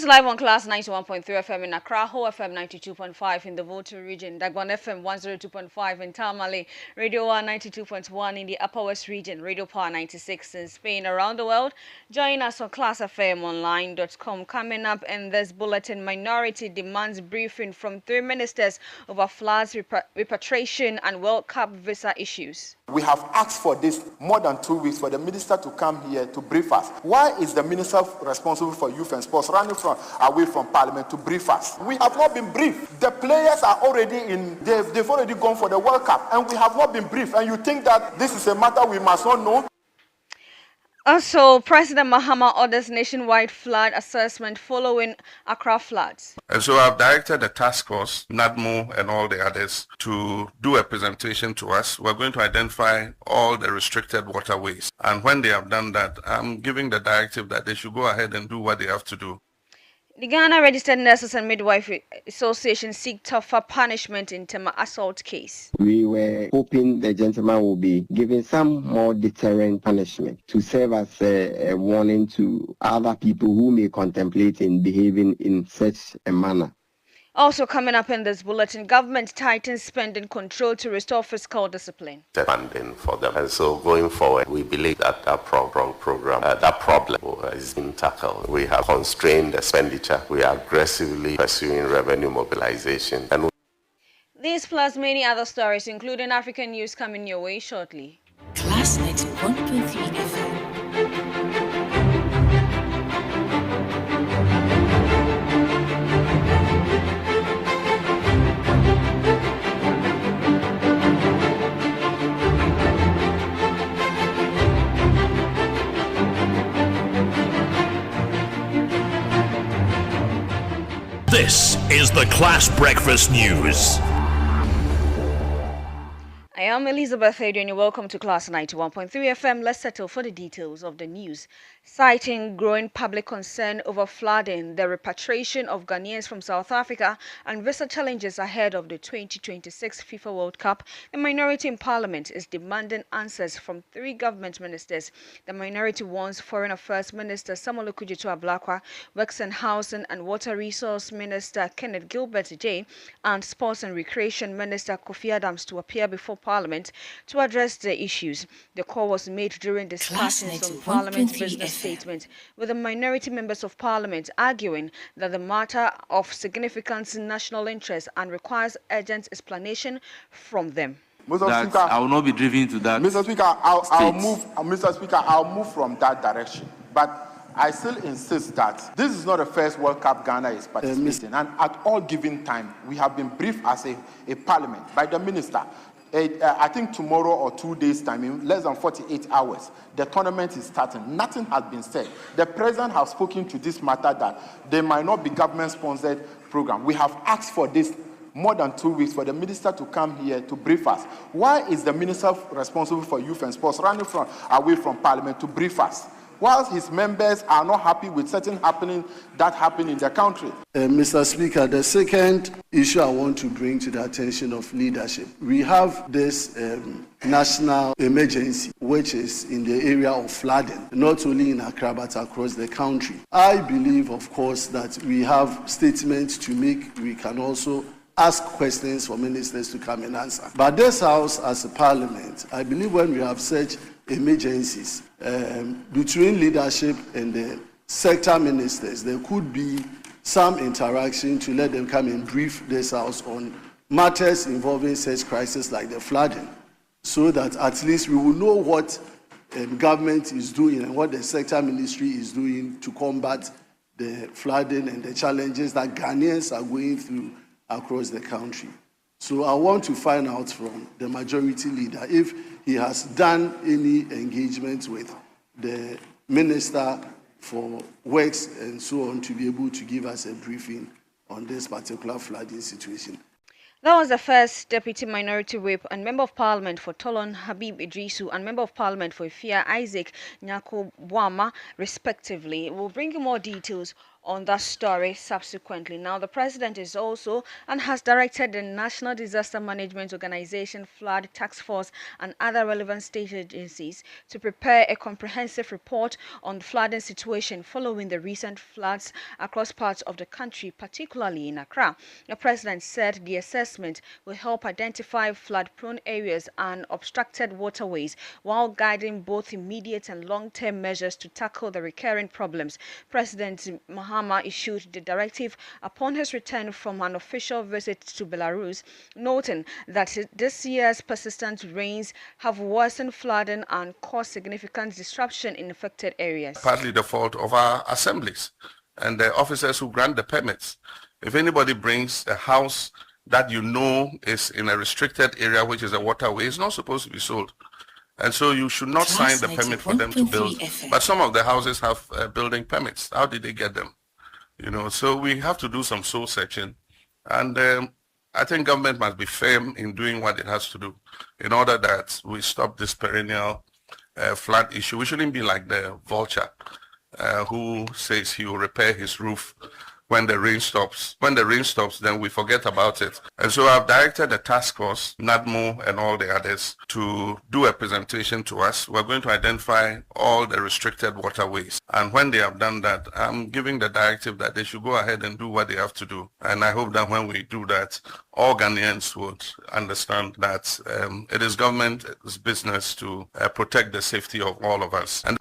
News live on Class 91.3 FM in Accra, Ho FM 92.5 in the Volta region, Dagwan FM 102.5 in Tamale, Radio 1 92.1 in the Upper West region, Radio Power 96 in Spain. Around the world, join us on classfmonline.com. Coming up in this bulletin, minority demands briefing from 3 ministers over floods, repatriation and World Cup visa issues. We have asked for this more than 2 weeks for the minister to come here to brief us. Why is the minister responsible for youth and sports running away from parliament to brief us? We have not been briefed. The players are already they've already gone for the World Cup and we have not been briefed. And you think that this is a matter we must not know? Also, President Mahama orders nationwide flood assessment following Accra floods. And so I've directed the task force, NADMO and all the others, to do a presentation to us. We're going to identify all the restricted waterways. And when they have done that, I'm giving the directive that they should go ahead and do what they have to do. The Ghana Registered Nurses and Midwife Association seek tougher punishment in Tema assault case. We were hoping the gentleman will be given some more deterrent punishment to serve as a warning to other people who may contemplate in behaving in such a manner. Also coming up in this bulletin, government tightens spending control to restore fiscal discipline. Funding for them. And so going forward, we believe that that problem is being tackled. We have constrained expenditure. We are aggressively pursuing revenue mobilization. And These plus many other stories, including African news, coming your way shortly. Class 91.3 FM. This is the Class Breakfast News. I am Elizabeth Adrian, and welcome to Class 91.3 FM. Let's settle for the details of the news. Citing growing public concern over flooding, the repatriation of Ghanaians from South Africa, and visa challenges ahead of the 2026 FIFA World Cup, the minority in Parliament is demanding answers from 3 government ministers. The minority wants Foreign Affairs Minister Samuel Okudzeto Ablakwa, Works and Housing and Water Resource Minister Kenneth Gilbert J, and Sports and Recreation Minister Kofi Adams to appear before Parliament to address the issues. The call was made during discussions on Parliament business statement, with the minority members of Parliament arguing that the matter of significant national interest and requires urgent explanation from them. I will not be driven to that. Mr. Speaker, I'll move from that direction. But I still insist that this is not the first World Cup Ghana is participating. And at all given time, we have been briefed as a parliament by the minister. I think tomorrow or 2 days' time, in less than 48 hours, the tournament is starting. Nothing has been said. The president has spoken to this matter that there might not be government-sponsored program. We have asked for this more than 2 weeks for the minister to come here to brief us. Why is the minister responsible for youth and sports running away from parliament to brief us, whilst his members are not happy with certain happening that happen in the country? Mr. Speaker, the second issue I want to bring to the attention of leadership, we have this national emergency, which is in the area of flooding, not only in Accra, but across the country. I believe, of course, that we have statements to make. We can also ask questions for ministers to come and answer. But this House, as a parliament, I believe when we have such emergencies, between leadership and the sector ministers, there could be some interaction to let them come and brief this House on matters involving such crises like the flooding, so that at least we will know what government is doing and what the sector ministry is doing to combat the flooding and the challenges that Ghanaians are going through across the country. So I want to find out from the majority leader if he has done any engagement with the Minister for Works and so on to be able to give us a briefing on this particular flooding situation. That was the first Deputy Minority Whip and Member of Parliament for Tolon Habib Idrisu and Member of Parliament for Ifia Isaac Nyako Bwama, respectively. We'll bring you more details on that story subsequently. Now, the president is also and has directed the National Disaster Management Organization, Flood Task Force, and other relevant state agencies to prepare a comprehensive report on the flooding situation following the recent floods across parts of the country, particularly in Accra. The president said the assessment will help identify flood-prone areas and obstructed waterways while guiding both immediate and long-term measures to tackle the recurring problems. President Mahama issued the directive upon his return from an official visit to Belarus, noting that this year's persistent rains have worsened flooding and caused significant disruption in affected areas. Partly the fault of our assemblies and the officers who grant the permits. If anybody brings a house that you know is in a restricted area, which is a waterway, it's not supposed to be sold. And so you should not sign the permit for them to build. But some of the houses have building permits. How did they get them? You know, so we have to do some soul searching. And I think government must be firm in doing what it has to do in order that we stop this perennial flood issue. We shouldn't be like the vulture who says he will repair his roof when the rain stops. When the rain stops, then we forget about it. And so I've directed a task force, NADMO and all the others, to do a presentation to us. We're going to identify all the restricted waterways. And when they have done that, I'm giving the directive that they should go ahead and do what they have to do. And I hope that when we do that, all Ghanaians would understand that it is government's business to protect the safety of all of us. And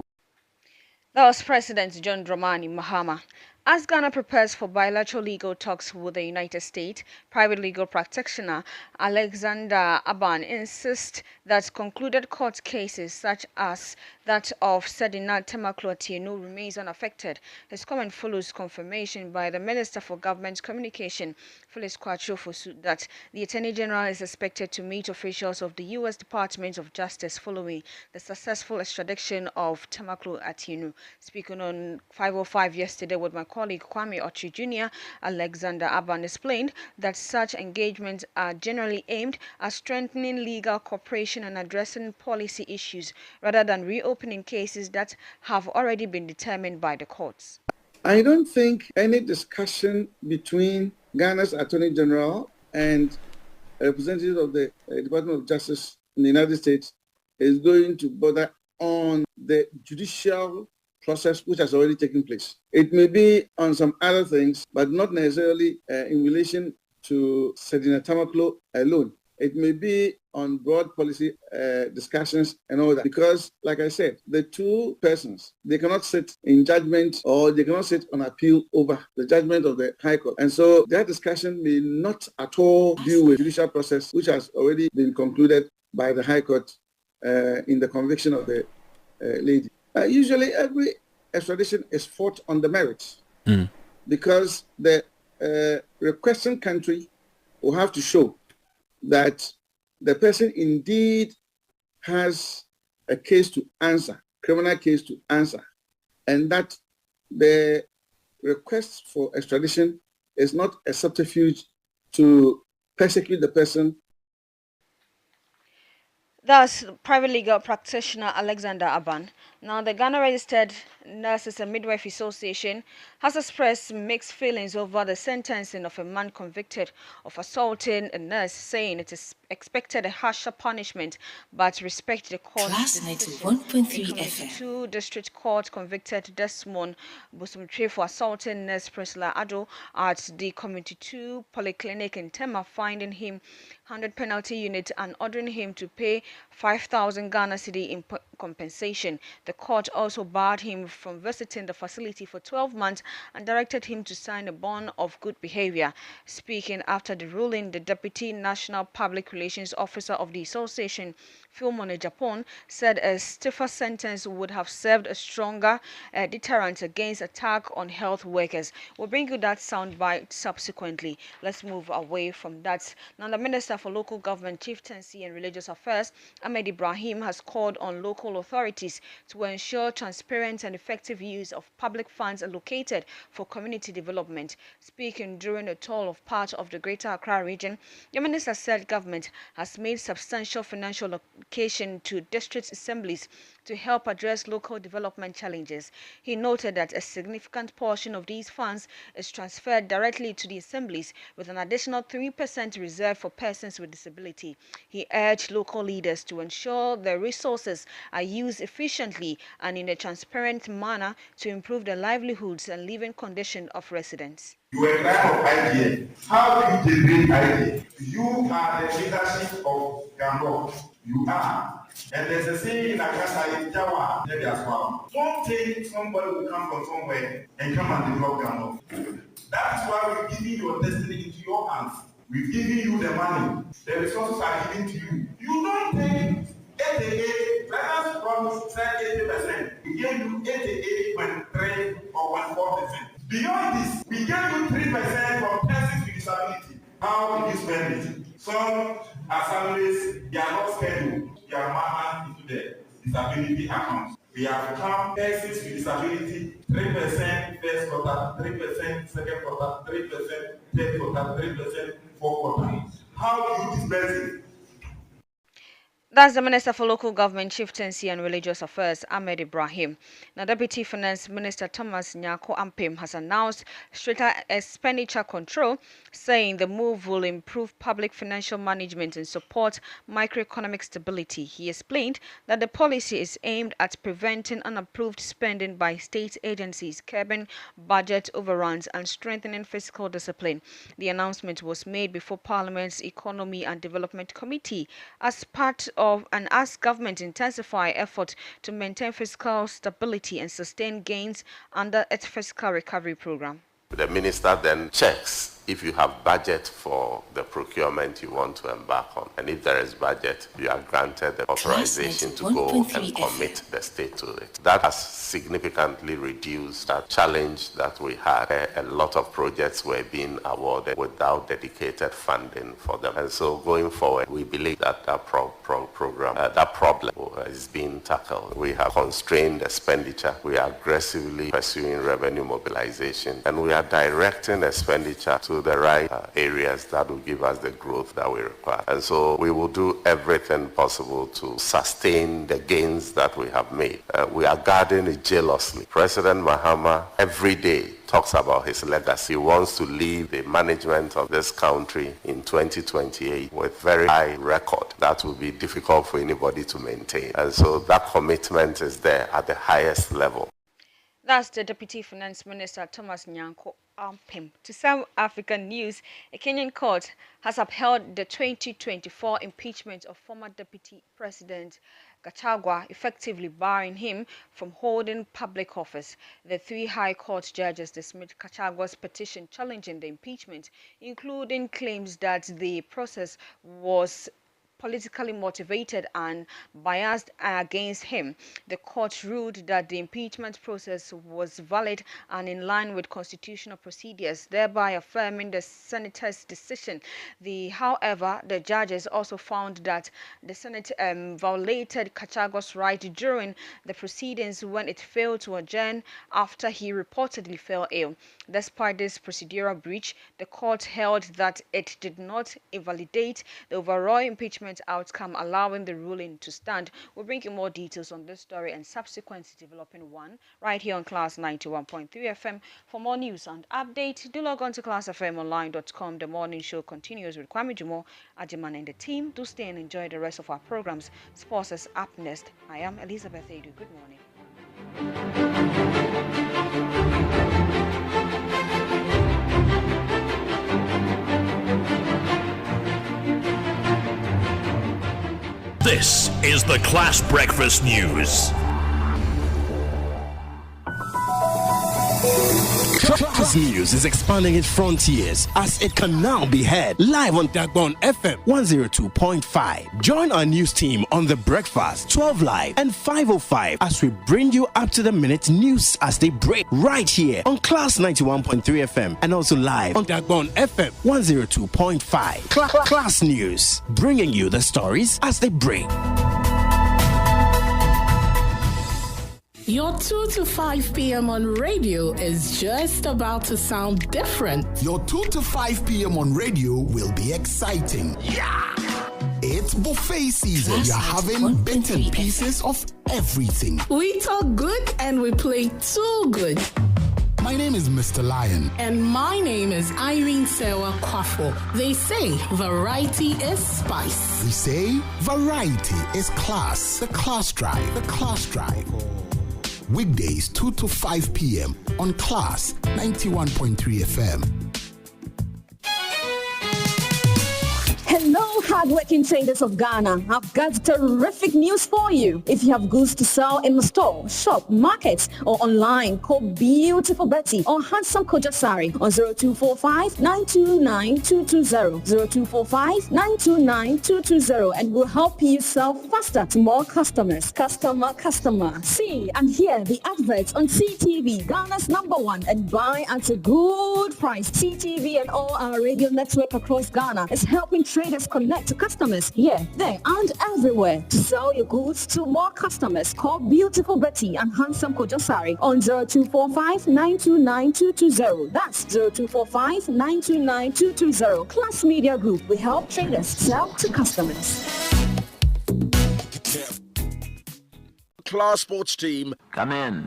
that was President John Dramani Mahama. As Ghana prepares for bilateral legal talks with the United States, private legal practitioner Alexander Aban insists that concluded court cases such as that of Sedinat Temaklo Atieno remains unaffected. His comment follows confirmation by the Minister for Government Communication, Phyllis Kwachu, that the Attorney General is expected to meet officials of the U.S. Department of Justice following the successful extradition of Temaklo Atieno. Speaking on 505 yesterday with my colleague Kwame Ochi Jr., Alexander Aban explained that such engagements are generally aimed at strengthening legal cooperation and addressing policy issues rather than reopening cases that have already been determined by the courts. I don't think any discussion between Ghana's Attorney General and a representative of the Department of Justice in the United States is going to bother on the judicial process which has already taken place. It may be on some other things, but not necessarily in relation to Sedinat Temaklo alone. It may be on broad policy discussions and all that. Because, like I said, the two persons, they cannot sit in judgment or they cannot sit on appeal over the judgment of the High Court. And so that discussion may not at all deal with judicial process, which has already been concluded by the High Court in the conviction of the lady. Usually, every extradition is fought on the merits because the requesting country will have to show that the person indeed has a case to answer, criminal case to answer, and that the request for extradition is not a subterfuge to persecute the person. Thus, private legal practitioner Alexander Aban. Now, the Ghana Registered Nurses and Midwife Association has expressed mixed feelings over the sentencing of a man convicted of assaulting a nurse, saying it is expected a harsher punishment, but respect the court's decision. Two district court convicted Desmond Busumtre for assaulting nurse Priscilla Ado at the Community 2 Polyclinic in Tema, finding him 100 penalty unit and ordering him to pay 5,000 Ghana cedi in compensation. The court also barred him from visiting the facility for 12 months and directed him to sign a bond of good behavior. Speaking after the ruling, the Deputy National Public Relations Officer of the association, Philmon Japan, said a stiffer sentence would have served a stronger deterrent against attack on health workers. We'll bring you that soundbite subsequently. Let's move away from that. Now, the Minister for Local Government, Chieftaincy and Religious Affairs, Ahmed Ibrahim, has called on local authorities to ensure transparent and effective use of public funds allocated for community development. Speaking during a tour of part of the Greater Accra region, the minister said government has made substantial financial allocation to district assemblies to help address local development challenges. He noted that a significant portion of these funds is transferred directly to the assemblies, with an additional 3% reserved for persons with disability. He urged local leaders to ensure their resources are used efficiently and in a transparent manner to improve the livelihoods and living conditions of residents. You are a type of idea. How do you generate ideas? You are the leadership of Gambia. You are. And there's a saying in Akasa, Jawa, as well. Don't take somebody who comes from somewhere and come and develop Gambia. That is why we're giving your destiny into your hands. We're giving you the money. The resources are given to you. You don't take 88, let us promise 80%. We gave you 88.3 or 1.4%. Beyond this, we gave you 3% from persons with disability. How do you spend it? Some assemblies, they are not scheduled. They are marked into the disability accounts. We have come persons with disability, 3% first quarter, 3% second quarter, 3% third quarter, 3% fourth quarter. How do you disperse it? That's the Minister for Local Government, Chieftaincy and Religious Affairs, Ahmed Ibrahim. Now, Deputy Finance Minister Thomas Nyarko Ampem has announced stricter expenditure control, saying the move will improve public financial management and support microeconomic stability. He explained that the policy is aimed at preventing unapproved spending by state agencies, curbing budget overruns and strengthening fiscal discipline. The announcement was made before Parliament's Economy and Development Committee as part of and as government intensify effort to maintain fiscal stability and sustain gains under its fiscal recovery program. The minister then checks if you have budget for the procurement you want to embark on. And if there is budget, you are granted the authorization to go and commit the state to it. That has significantly reduced that challenge that we had. A lot of projects were being awarded without dedicated funding for them. And so going forward, we believe that that problem is being tackled. We have constrained expenditure. We are aggressively pursuing revenue mobilization. And we are directing expenditure to the right areas that will give us the growth that we require. And so we will do everything possible to sustain the gains that we have made. We are guarding it jealously. President Mahama every day talks about his legacy. He wants to leave the management of this country in 2028 with very high record. That will be difficult for anybody to maintain. And so that commitment is there at the highest level. That's the Deputy Finance Minister Thomas Nyarko Ampem. To South African news, a Kenyan court has upheld the 2024 impeachment of former Deputy President Gachagua, effectively barring him from holding public office. The three High Court judges dismissed Gachagua's petition challenging the impeachment, including claims that the process was politically motivated and biased against him. The court ruled that the impeachment process was valid and in line with constitutional procedures, thereby affirming the senator's decision. However, the judges also found that the Senate violated Gachagua's right during the proceedings when it failed to adjourn after he reportedly fell ill. Despite this procedural breach, the court held that it did not invalidate the overall impeachment outcome, allowing the ruling to stand. We'll bring you more details on this story and subsequent developing one right here on Class 91.3 FM. For more news and updates, do log on to classfmonline.com. The morning show continues with Kwame Jumo, Ajiman and the team. Do stay and enjoy the rest of our programs. Sports is up next. I am Elizabeth Edu. Good morning. This is the Class Breakfast News. Class News is expanding its frontiers as it can now be heard live on Dagbon FM 102.5. Join our news team on The Breakfast, 12 Live and 505 as we bring you up-to-the-minute news as they break right here on Class 91.3 FM and also live on Dagbon FM 102.5. Class News, bringing you the stories as they break. Your 2 to 5 p.m. on radio is just about to sound different. Your 2 to 5 p.m. on radio will be exciting. Yeah! It's It's buffet season. You're having bits and pieces of everything. We talk good and we play too good. My name is Mr. Lion. And my name is Irene Sewa Kwafo. They say variety is spice. We say variety is class. The Class Drive. The Class Drive. Weekdays 2 to 5 p.m. on Class 91.3 FM. Hello, hardworking traders of Ghana. I've got terrific news for you. If you have goods to sell in the store, shop, market, or online, call Beautiful Betty or Handsome Kojasari on 0245-929-220, 0245-929-220, and we'll help you sell faster to more customers. Customer. See and hear the adverts on CTV, Ghana's #1, and buy at a good price. CTV and all our radio network across Ghana is helping traders connect to customers here, there, and everywhere to sell your goods to more customers. Call Beautiful Betty and Handsome Kojasari on 0245-929-220. That's 0245-929-220. Class Media Group. We help traders sell to customers. Class Sports Team, come in.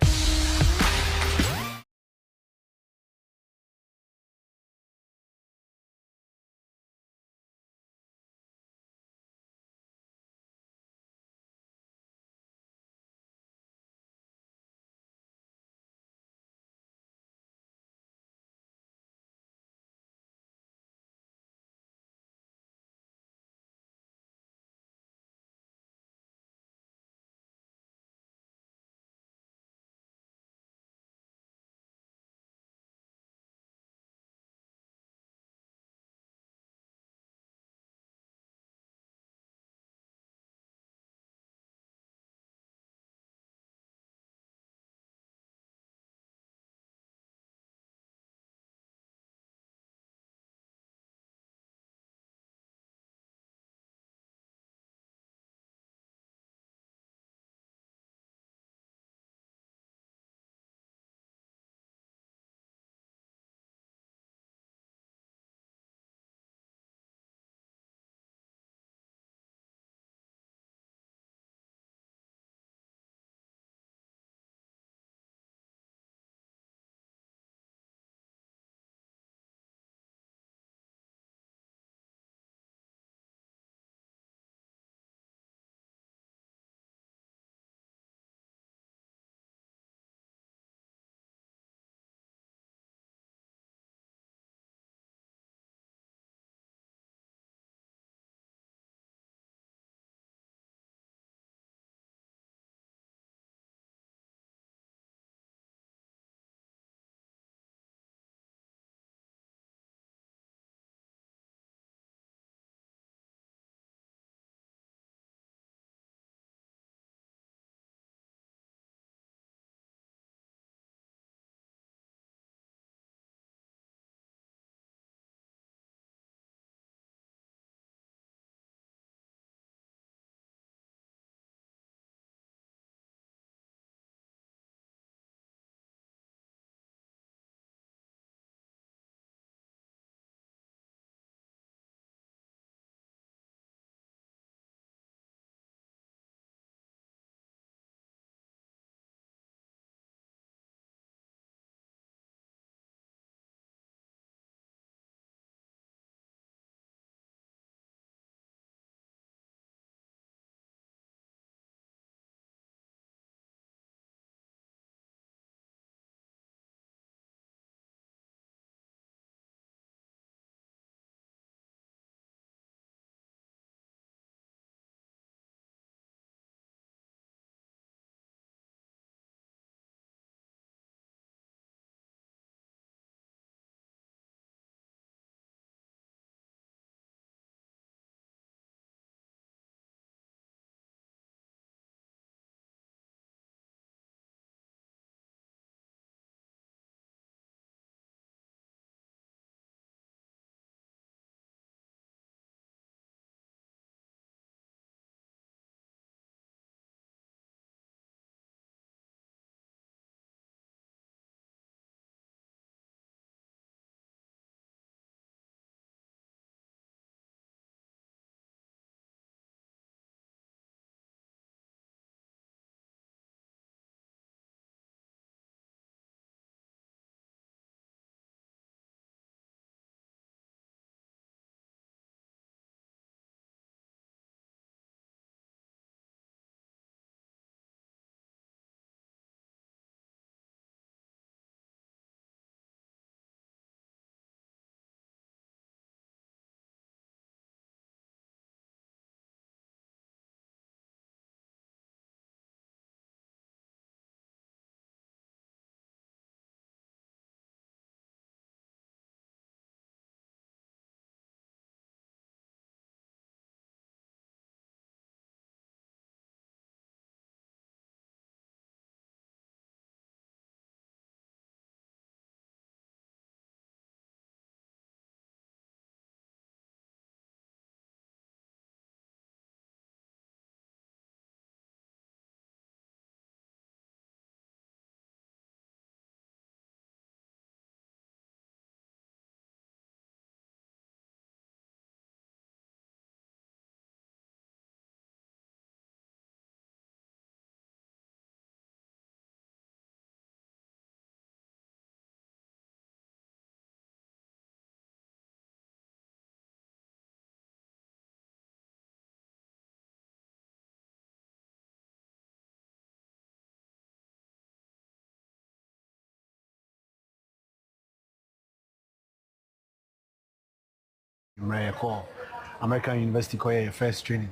American University call your first training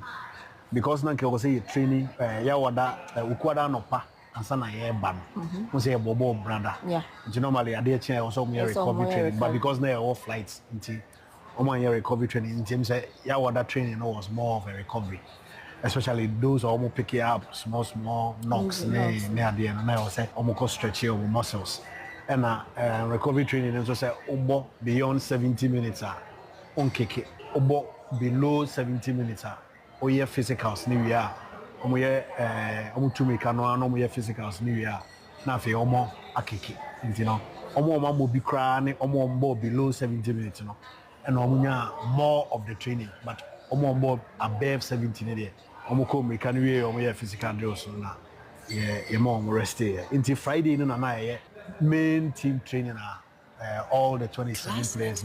because now can say training ya wada ukwada no pa ansa na ye ba no say bobo brother normally ade chen also me recovery training but because now all flights nti omo year recovery training nti say ya wada training was more of a recovery, especially those who almost pick up small knocks ne ade no na say almost stretch your muscles and recovery training also say obo beyond 70 minutes on kick obo below 70 minutes or your physicals new year to make no physicals new year na fe omo akeke you know omo be crying omo below 70 minutes no and more of the training but omo above 70 there omo ko make new year omo physical drills na yeah more rest here until Friday no na main team training all the 27 players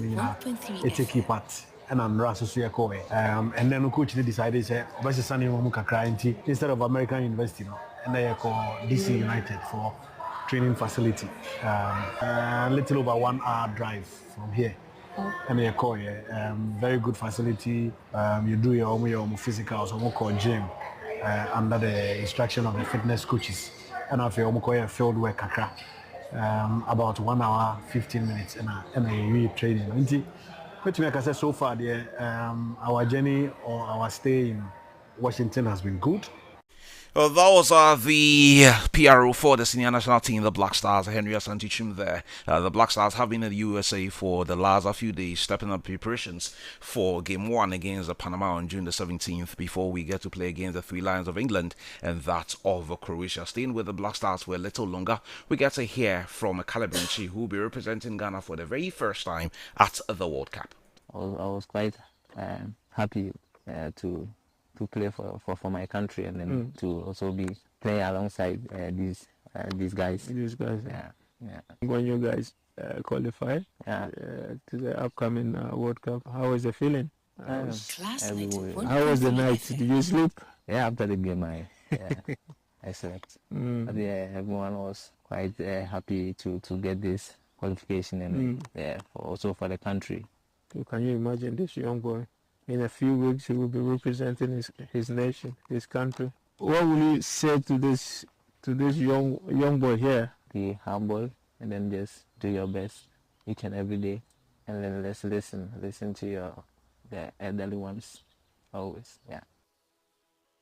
they take part and I'm and then the coach decided say instead of American University and they call DC United for training facility little over 1 hour drive from here and they call very good facility. You do your physicals or gym under the instruction of the fitness coaches and I feel field work about 1 hour 15 minutes and a training. Which like I said so far, our journey or our stay in Washington has been good. Well, that was the PRO for the senior national team, the Black Stars, Henry Asantichim there. The Black Stars have been in the USA for the last few days, stepping up preparations for Game 1 against Panama on June the 17th before we get to play against the Three Lions of England and that of Croatia. Staying with the Black Stars for a little longer, we get to hear from Caleb Rinchi, who will be representing Ghana for the very first time at the World Cup. I was quite happy to play for my country and then to also be playing alongside these guys. Yeah. When you guys qualify to the upcoming World Cup, how was the feeling? How was the night? Did you sleep? Yeah, after the game I slept. But everyone was quite happy to get this qualification and also for the country. So can you imagine this young boy? In a few weeks, he will be representing his nation, his country. What will you say to this young boy here? Be humble and then just do your best each and every day, and then let's listen to the elderly ones always. Yeah.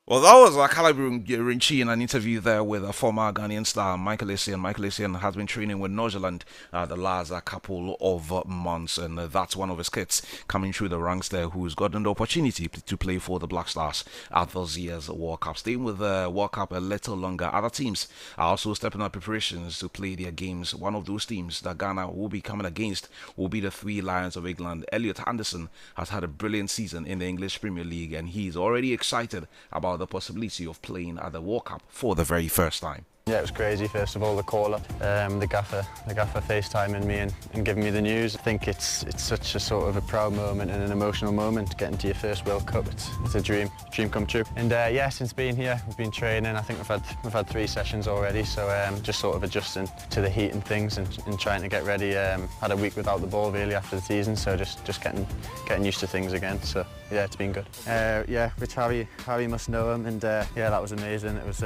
Well, that was Caleb Rinchi in an interview there with a former Ghanaian star, Michael Essien. Michael Essien has been training with Norgeland the last couple of months, and that's one of his kids coming through the ranks there who's gotten the opportunity to play for the Black Stars at this year's World Cup. Staying with the World Cup a little longer, other teams are also stepping up preparations to play their games. One of those teams that Ghana will be coming against will be the Three Lions of England. Elliot Anderson has had a brilliant season in the English Premier League, and he's already excited about the possibility of playing at the World Cup for the very first time. Yeah, it was crazy. First of all, the caller, the gaffer FaceTiming me and giving me the news. I think it's such a sort of a proud moment and an emotional moment getting to your first World Cup. It's a dream come true. And yeah, since being here, we've been training. I think we've had 3 sessions already. So just sort of adjusting to the heat and things and trying to get ready. Had a week without the ball really after the season, so just getting used to things again. So yeah, it's been good. Yeah, Rich Harry must know him, and yeah, that was amazing. It was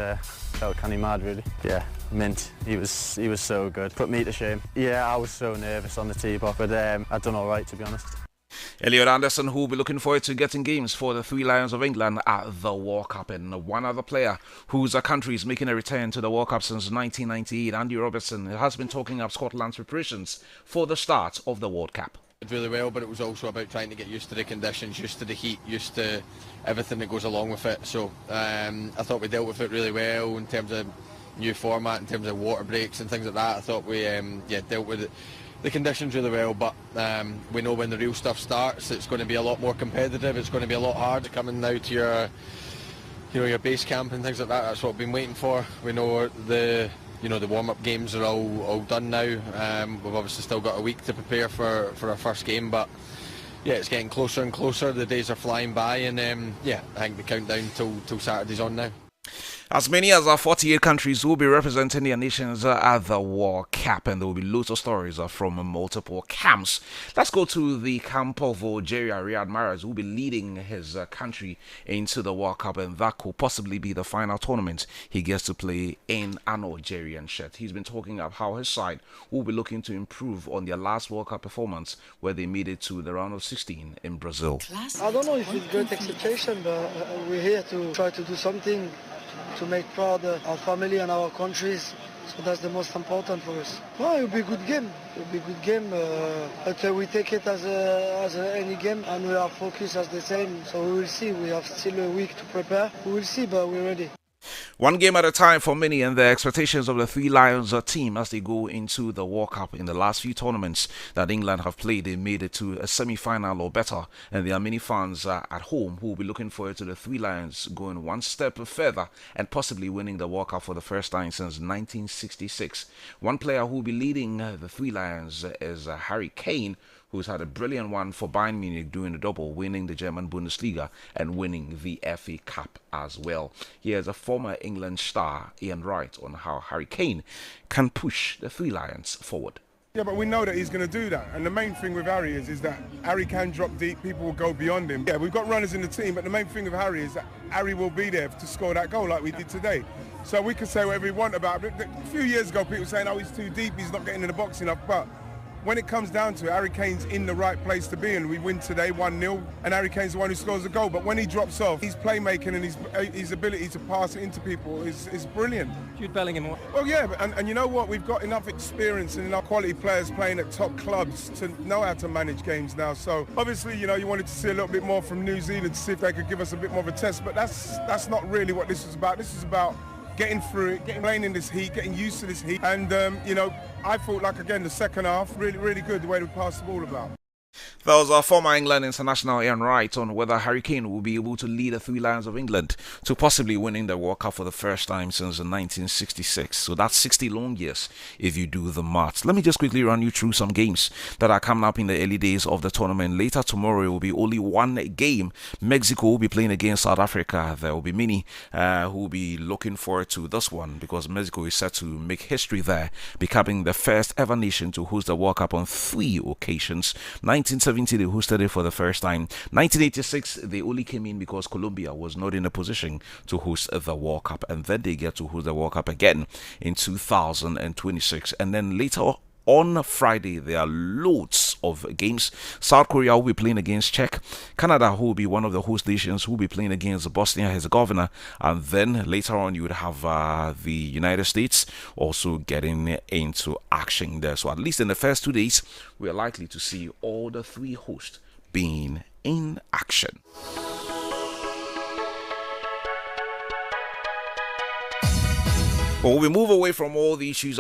felt kind of mad really. Yeah, mint. He was so good. Put me to shame. Yeah, I was so nervous on the tee-box, but I'd done all right to be honest. Elliot Anderson, who will be looking forward to getting games for the Three Lions of England at the World Cup. And one other player whose country is making a return to the World Cup since 1998, Andy Robertson, has been talking up Scotland's preparations for the start of the World Cup. Really well, but it was also about trying to get used to the conditions, used to the heat, used to everything that goes along with it. So I thought we dealt with it really well in terms of new format, in terms of water breaks and things like that. I thought we dealt with the conditions really well, but we know when the real stuff starts, it's going to be a lot more competitive. It's going to be a lot harder coming now to your base camp and things like that. That's what we've been waiting for. We know the warm-up games are all done now. We've obviously still got a week to prepare for our first game, but yeah, it's getting closer and closer. The days are flying by, and yeah, I think the countdown till Saturday's on now. As many as 48 countries will be representing their nations at the World Cup, and there will be loads of stories from multiple camps. Let's go to the camp of Algeria. Riyad Mahrez will be leading his country into the World Cup, and that could possibly be the final tournament he gets to play in an Algerian shirt. He's been talking about how his side will be looking to improve on their last World Cup performance, where they made it to the round of 16 in Brazil. I don't know if it's great expectation, but we're here to try to do something to make proud our family and our countries. So that's the most important for us. Well, it will be a good game. It will be a good game. But we take it as any game, and we are focused as the same. So we will see. We have still a week to prepare. We will see, but we're ready. One game at a time for many, and the expectations of the Three Lions team as they go into the World Cup. In the last few tournaments that England have played, they made it to a semi-final or better, and there are many fans at home who will be looking forward to the Three Lions going one step further and possibly winning the World Cup for the first time since 1966. One player who will be leading the Three Lions is Harry Kane, who's had a brilliant one for Bayern Munich doing the double, winning the German Bundesliga and winning the FA Cup as well. Here's a former England star, Ian Wright, on how Harry Kane can push the Three Lions forward. Yeah, but we know that he's going to do that. And the main thing with Harry is that Harry can drop deep, people will go beyond him. Yeah, we've got runners in the team, but the main thing with Harry is that Harry will be there to score that goal like we did today. So we can say whatever we want about it. A few years ago, people were saying, oh, he's too deep, he's not getting in the box enough. But when it comes down to it, Harry Kane's in the right place to be, and we win today 1-0, and Harry Kane's the one who scores the goal. But when he drops off, his playmaking and his ability to pass it into people is brilliant. Jude Bellingham. Well, yeah, and you know what? We've got enough experience and enough quality players playing at top clubs to know how to manage games now. So obviously, you know, you wanted to see a little bit more from New Zealand to see if they could give us a bit more of a test. But that's not really what this is about. This is about getting through it, playing in this heat, getting used to this heat. And, you know, I thought, like, again, the second half, really, really good, the way we passed the ball about. That was our former England international Ian Wright on whether Harry Kane will be able to lead the Three Lions of England to possibly winning the World Cup for the first time since 1966. So that's 60 long years if you do the maths. Let me just quickly run you through some games that are coming up in the early days of the tournament. Later tomorrow, it will be only one game. Mexico will be playing against South Africa. There will be many who will be looking forward to this one because Mexico is set to make history there, becoming the first ever nation to host the World Cup on 3 occasions. 1970, they hosted it for the first time. 1986, they only came in because Colombia was not in a position to host the World Cup. And then they get to host the World Cup again in 2026. And then later on Friday, there are loads of games. South Korea will be playing against Czech. Canada, who will be one of the host nations, will be playing against Bosnia-Herzegovina. And then later on, you would have the United States also getting into action there. So at least in the first 2 days, we are likely to see all the 3 hosts being in action. Well, we move away from all the issues